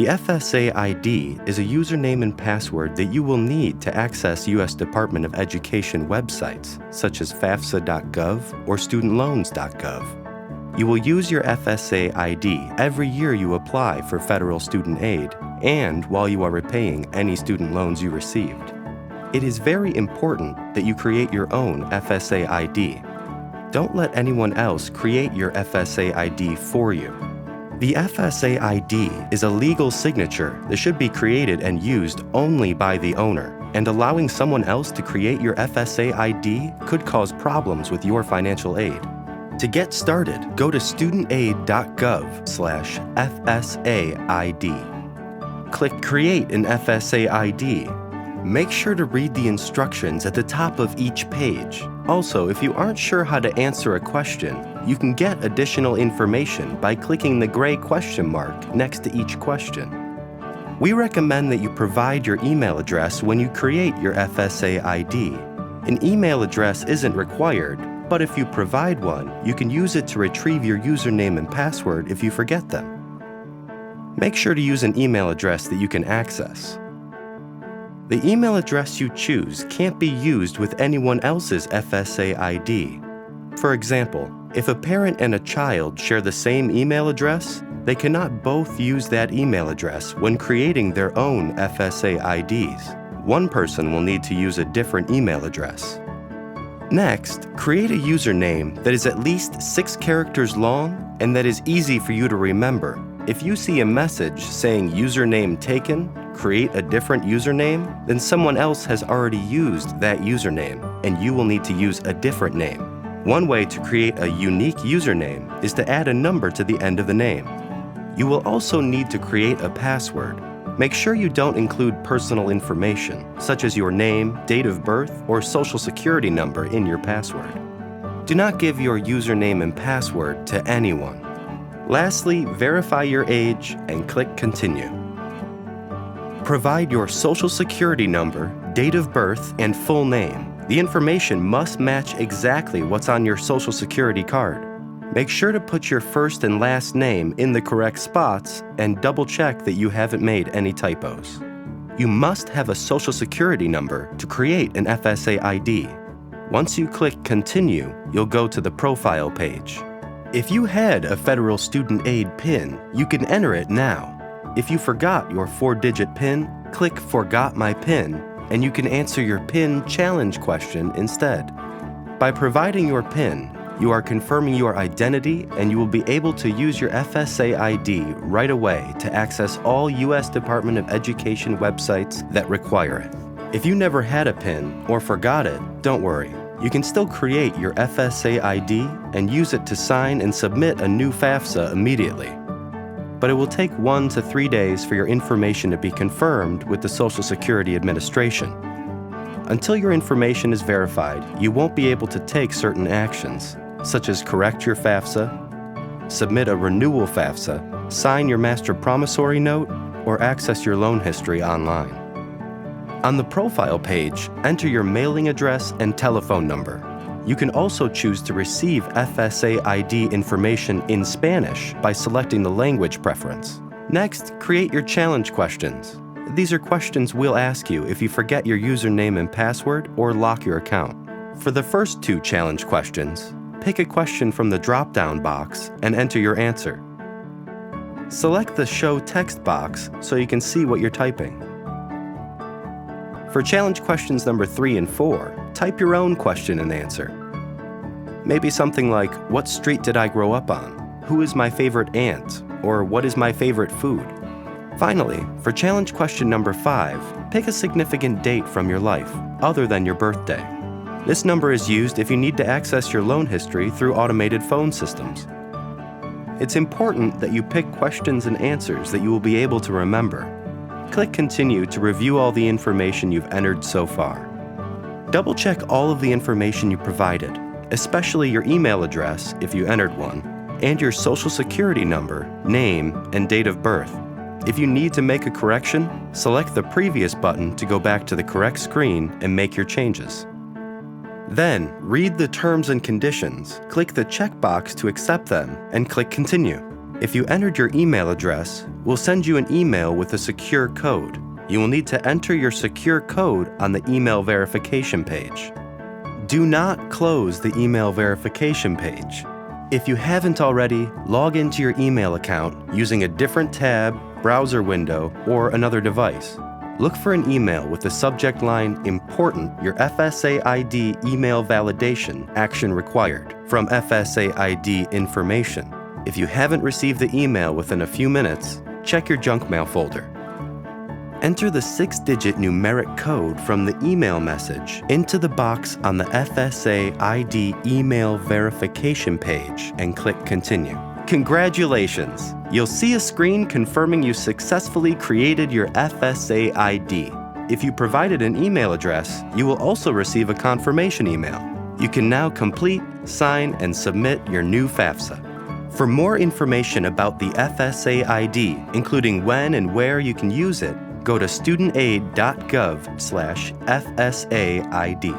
The FSA ID is a username and password that you will need to access U.S. Department of Education websites, such as FAFSA.gov or studentloans.gov. You will use your FSA ID every year you apply for federal student aid and while you are repaying any student loans you received. It is very important that you create your own FSA ID. Don't let anyone else create your FSA ID for you. The FSA ID is a legal signature that should be created and used only by the owner, and allowing someone else to create your FSA ID could cause problems with your financial aid. To get started, go to studentaid.gov/FSA ID. Click Create an FSA ID. Make sure to read the instructions at the top of each page. Also, if you aren't sure how to answer a question, you can get additional information by clicking the gray question mark next to each question. We recommend that you provide your email address when you create your FSA ID. An email address isn't required, but if you provide one, you can use it to retrieve your username and password if you forget them. Make sure to use an email address that you can access. The email address you choose can't be used with anyone else's FSA ID. For example, if a parent and a child share the same email address, they cannot both use that email address when creating their own FSA IDs. One person will need to use a different email address. Next, create a username that is at least 6 characters long and that is easy for you to remember. If you see a message saying username taken, create a different username, then someone else has already used that username, and you will need to use a different name. One way to create a unique username is to add a number to the end of the name. You will also need to create a password. Make sure you don't include personal information, such as your name, date of birth, or social security number in your password. Do not give your username and password to anyone. Lastly, verify your age and click Continue. Provide your social security number, date of birth, and full name. The information must match exactly what's on your social security card. Make sure to put your first and last name in the correct spots and double-check that you haven't made any typos. You must have a social security number to create an FSA ID. Once you click Continue, you'll go to the profile page. If you had a federal student aid PIN, you can enter it now. If you forgot your 4-digit PIN, click Forgot My PIN, and you can answer your PIN challenge question instead. By providing your PIN, you are confirming your identity and you will be able to use your FSA ID right away to access all U.S. Department of Education websites that require it. If you never had a PIN or forgot it, don't worry. You can still create your FSA ID and use it to sign and submit a new FAFSA immediately. But it will take 1 to 3 days for your information to be confirmed with the Social Security Administration. Until your information is verified, you won't be able to take certain actions, such as correct your FAFSA, submit a renewal FAFSA, sign your master promissory note, or access your loan history online. On the profile page, enter your mailing address and telephone number. You can also choose to receive FSA ID information in Spanish by selecting the language preference. Next, create your challenge questions. These are questions we'll ask you if you forget your username and password or lock your account. For the first 2 challenge questions, pick a question from the drop-down box and enter your answer. Select the Show Text box so you can see what you're typing. For challenge questions number 3 and 4, type your own question and answer. Maybe something like, what street did I grow up on? Who is my favorite aunt? Or what is my favorite food? Finally, for challenge question number 5, pick a significant date from your life, other than your birthday. This number is used if you need to access your loan history through automated phone systems. It's important that you pick questions and answers that you will be able to remember. Click Continue to review all the information you've entered so far. Double-check all of the information you provided, especially your email address, if you entered one, and your social security number, name, and date of birth. If you need to make a correction, select the previous button to go back to the correct screen and make your changes. Then, read the terms and conditions, click the checkbox to accept them, and click Continue. If you entered your email address, will send you an email with a secure code. You will need to enter your secure code on the email verification page. Do not close the email verification page. If you haven't already, log into your email account using a different tab, browser window, or another device. Look for an email with the subject line Important Your FSA ID Email Validation Action Required from FSA ID Information. If you haven't received the email within a few minutes, check your junk mail folder. Enter the 6-digit numeric code from the email message into the box on the FSA ID email verification page and click Continue. Congratulations! You'll see a screen confirming you successfully created your FSA ID. If you provided an email address, you will also receive a confirmation email. You can now complete, sign, and submit your new FAFSA. For more information about the FSA ID, including when and where you can use it, go to studentaid.gov/FSA ID.